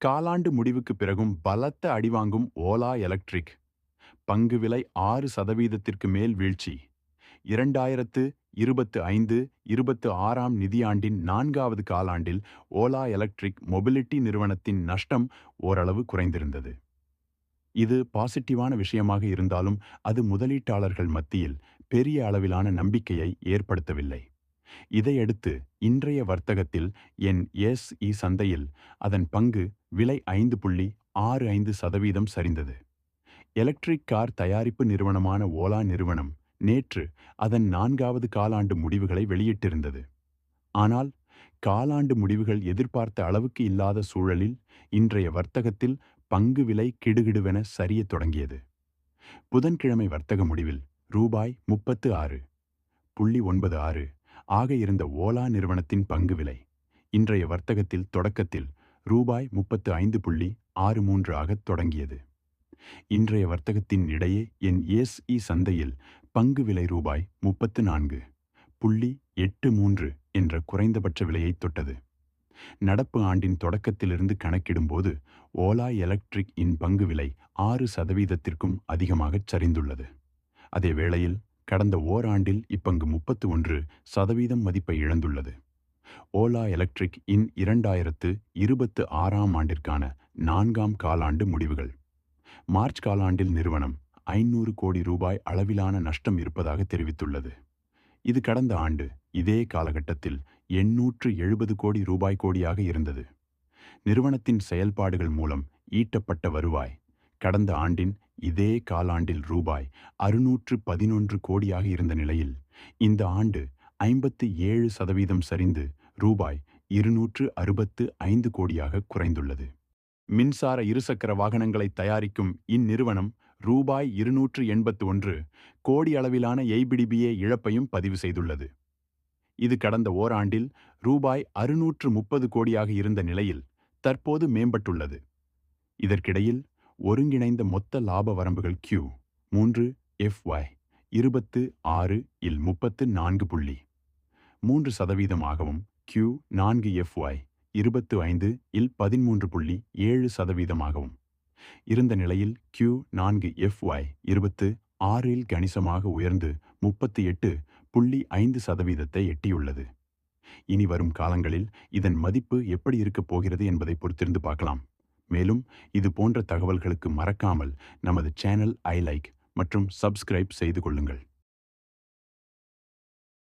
காலாண்டு முடிவுக்கு பிறகும் பலத்த அடிவாங்கும் ஓலா எலக்ட்ரிக் பங்கு விலை 6% மேல் வீழ்ச்சி. 2025-26ஆம் நிதியாண்டின் 4வது காலாண்டில் ஓலா எலக்ட்ரிக் மொபிலிட்டி நிறுவனத்தின் நஷ்டம் ஓரளவு குறைந்திருந்தது. இது பாசிட்டிவான விஷயமாக இருந்தாலும் அது முதலீட்டாளர்கள் மத்தியில் பெரிய அளவிலான நம்பிக்கையை ஏற்படுத்தவில்லை. இதையடுத்து இன்றைய வர்த்தகத்தில் என்எஸ்இ சந்தையில் அதன் பங்கு விலை 5.65% சரிந்தது. எலக்ட்ரிக் கார் தயாரிப்பு நிறுவனமான ஓலா நிறுவனம் நேற்று அதன் 4வது காலாண்டு முடிவுகளை வெளியிட்டிருந்தது. ஆனால் காலாண்டு முடிவுகள் எதிர்பார்த்த அளவுக்கு இல்லாத சூழலில் இன்றைய வர்த்தகத்தில் பங்கு விலை கிடுகிடுவென சரியத் தொடங்கியது. புதன்கிழமை வர்த்தக முடிவில் ரூபாய் 36.96 ஆக இருந்த ஓலா நிறுவனத்தின் பங்கு விலை இன்றைய வர்த்தகத்தில் தொடக்கத்தில் ரூபாய் 35.63 ஆகத் தொடங்கியது. இன்றைய வர்த்தகத்தின் இடையே என்எஸ்இ சந்தையில் பங்கு விலை ரூபாய் 34.83 என்ற குறைந்தபட்ச விலையை தொட்டது. நடப்பு ஆண்டின் தொடக்கத்திலிருந்து கணக்கிடும்போது ஓலா எலக்ட்ரிக் இன் பங்கு விலை 6%க்கும் அதிகமாகச் சரிந்துள்ளது. அதே வேளையில் கடந்த ஓராண்டில் இப்பங்கு 31% மதிப்பை இழந்துள்ளது. ஓலா எலக்ட்ரிக் இன் 2026ஆம் ஆண்டிற்கான 4ஆம் காலாண்டு முடிவுகள். மார்ச் காலாண்டில் நிறுவனம் 500 கோடி ரூபாய் அளவிலான நஷ்டம் இருப்பதாக தெரிவித்துள்ளது. இது கடந்த ஆண்டு இதே காலகட்டத்தில் 870 கோடி ரூபாய் கோடியாக இருந்தது. நிறுவனத்தின் செயல்பாடுகள் மூலம் ஈட்டப்பட்ட வருவாய் கடந்த ஆண்டின் இதே காலாண்டில் ரூபாய் 611 கோடியாக இருந்த நிலையில் இந்த ஆண்டு 57% சரிந்து ரூபாய் 265 கோடியாக குறைந்துள்ளது. மின்சார இருசக்கர வாகனங்களை தயாரிக்கும் இந்நிறுவனம் ரூபாய் 281 கோடி அளவிலான எய்பிடிபிஏ இழப்பையும் பதிவு செய்துள்ளது. இது கடந்த ஓராண்டில் ரூபாய் 630 கோடியாக இருந்த நிலையில் தற்போது மேம்பட்டுள்ளது. இதற்கிடையில் ஒருங்கிணைந்த மொத்த லாப வரம்புகள் Q3 FY26 இல் 34.3% ஆகவும் Q4 FY25 இல் 13.7% ஆகவும் இருந்த நிலையில் Q4 FY26 இல் கணிசமாக உயர்ந்து 38.5% எட்டியுள்ளது. இனி வரும் காலங்களில் இதன் மதிப்பு எப்படி இருக்கப் போகிறது என்பதை பொறுத்திருந்து பார்க்கலாம். மேலும் இது போன்ற தகவல்களுக்கு மறக்காமல் நமது சேனல் லைக் மற்றும் சப்ஸ்கிரைப் செய்து கொள்ளுங்கள்.